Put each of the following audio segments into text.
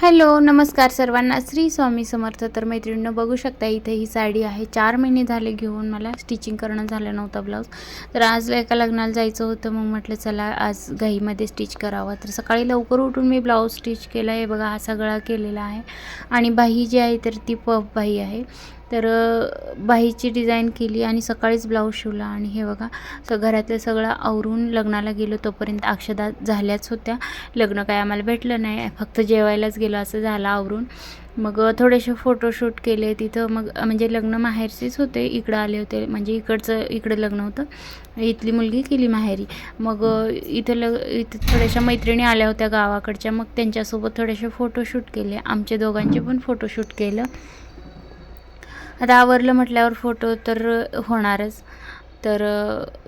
Hello, नमस्कार सर्वांना. श्री स्वामी समर्थ. तर मैत्रिणींनो, बघू शकता इथे ही साडी आहे. 4 महिने झाले घेऊन, मला स्टिचिंग करणं झालं नव्हतं ब्लाऊज. तर आज एका लग्नाला जायचं होतं, मग म्हटलं चला आज घाईमध्ये स्टिच करावं. तर सकाळी लवकर उठून मी ब्लाऊज स्टिच केला आहे. बघा, हा सगळा केलेला आहे. आणि बाही जी आहे तर ती पफ बाही आहे. तर बाहीची डिझाईन केली आणि सकाळीच ब्लाऊज शिवला. आणि हे बघा, घरातलं सगळं आवरून लग्नाला गेलो तोपर्यंत अक्षदा झाल्याच होत्या. लग्न काय आम्हाला भेटलं नाही, फक्त जेवायलाच गेलो असं झालं आवरून. मग थोडेसे फोटोशूट केले तिथं. मग म्हणजे लग्न माहेरचेच होते, इकडं आले होते, म्हणजे इकडं लग्न होतं. इथली मुलगी केली माहेरी. मग इथं थोड्याशा मैत्रिणी आल्या होत्या गावाकडच्या, मग त्यांच्यासोबत थोडेसे फोटोशूट केले. आमचे दोघांचे पण फोटोशूट केलं. आता आवरलं म्हटल्यावर फोटो तर होणारच. तर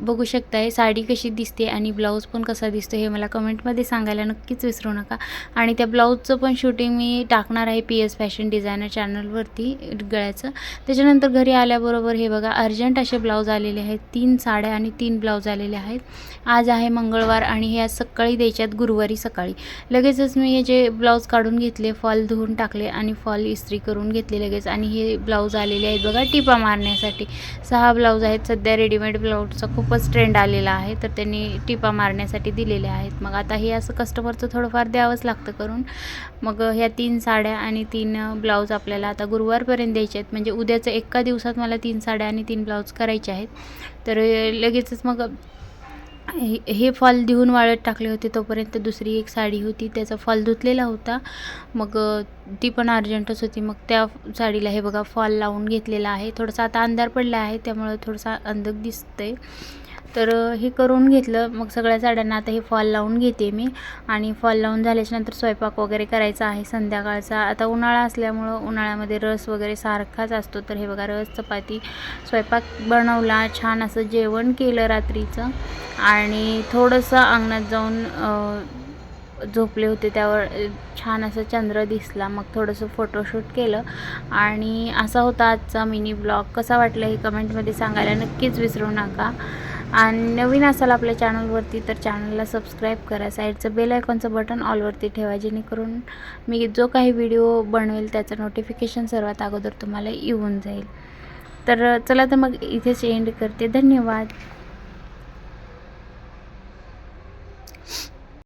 बघू शकताय साडी कशी दिसते आणि ब्लाऊज पण कसा दिसतो हे मला कमेंटमध्ये सांगायला नक्कीच विसरू नका. आणि त्या ब्लाऊजचं पण शूटिंग मी टाकणार आहे PS फॅशन डिझायनर चॅनलवरती गळ्याचं. त्याच्यानंतर घरी आल्याबरोबर हे बघा, अर्जंट असे ब्लाऊज आलेले आहेत. 3 साड्या आणि 3 ब्लाऊज आलेले आहेत. आज आहे मंगळवार आणि हे आज सकाळी द्यायच्यात, गुरुवारी सकाळी. लगेचच मी हे जे ब्लाऊज काढून घेतले, फॉल धुवून टाकले आणि फॉल इस्त्री करून घेतले लगेच. आणि हे ब्लाऊज आलेले आहेत बघा टिपा मारण्यासाठी. 6 ब्लाऊज आहेत. सध्या रेडीमेड ब्लाऊजचा खूपच ट्रेंड आलेला आहे, तर त्यांनी टिपा मारण्यासाठी दिलेले आहेत. मग आता हे असं कस्टमरचं थोडंफार द्यावंच लागतं करून. मग ह्या 3 साड्या आणि 3 ब्लाऊज आपल्याला आता गुरुवारपर्यंत द्यायचे आहेत. म्हणजे उद्याचं एका दिवसात मला 3 साड्या आणि 3 ब्लाऊज करायचे आहेत. तर लगेचच मग हे फॉल धुवून वाळत टाकले होते. तोपर्यंत दुसरी एक साडी होती, त्याचा फॉल धुतलेला होता. मग ती पण अर्जंटच होती. मग त्या साडीला हे बघा फॉल लावून घेतलेला आहे. थोडासा आता अंधार पडला आहे, त्यामुळे थोडासा अंधक दिसतंय. तर हे करून घेतलं. मग सगळ्या साड्यांना आता हे फॉल लावून घेते मी. आणि फॉल लावून झाल्याच्यानंतर स्वयंपाक वगैरे करायचा आहे संध्याकाळचा. आता उन्हाळा असल्यामुळं उन्हाळ्यामध्ये रस वगैरे सारखाच असतो. तर हे बघा, रस चपाती स्वयंपाक बनवला, छान असं जेवण केलं रात्रीचं. आणि थोडंसं अंगणात जाऊन झोपले होते, त्यावर छान असं चंद्र दिसला. मग थोडंसं फोटोशूट केलं. आणि असा होता आजचा मिनी ब्लॉग. कसा वाटला हे कमेंटमध्ये सांगायला नक्कीच विसरू नका. आणि नवीन असाल आपल्या चॅनलवरती तर चॅनलला सबस्क्राईब करा. साईडचं बेल आयकॉनचं बटन ऑलवरती ठेवा, जेणेकरून मी जो काही व्हिडिओ बनवेल त्याचं नोटिफिकेशन सर्वात अगोदर तुम्हाला येऊन जाईल. तर चला, तर मग इथेच एंड करते. धन्यवाद.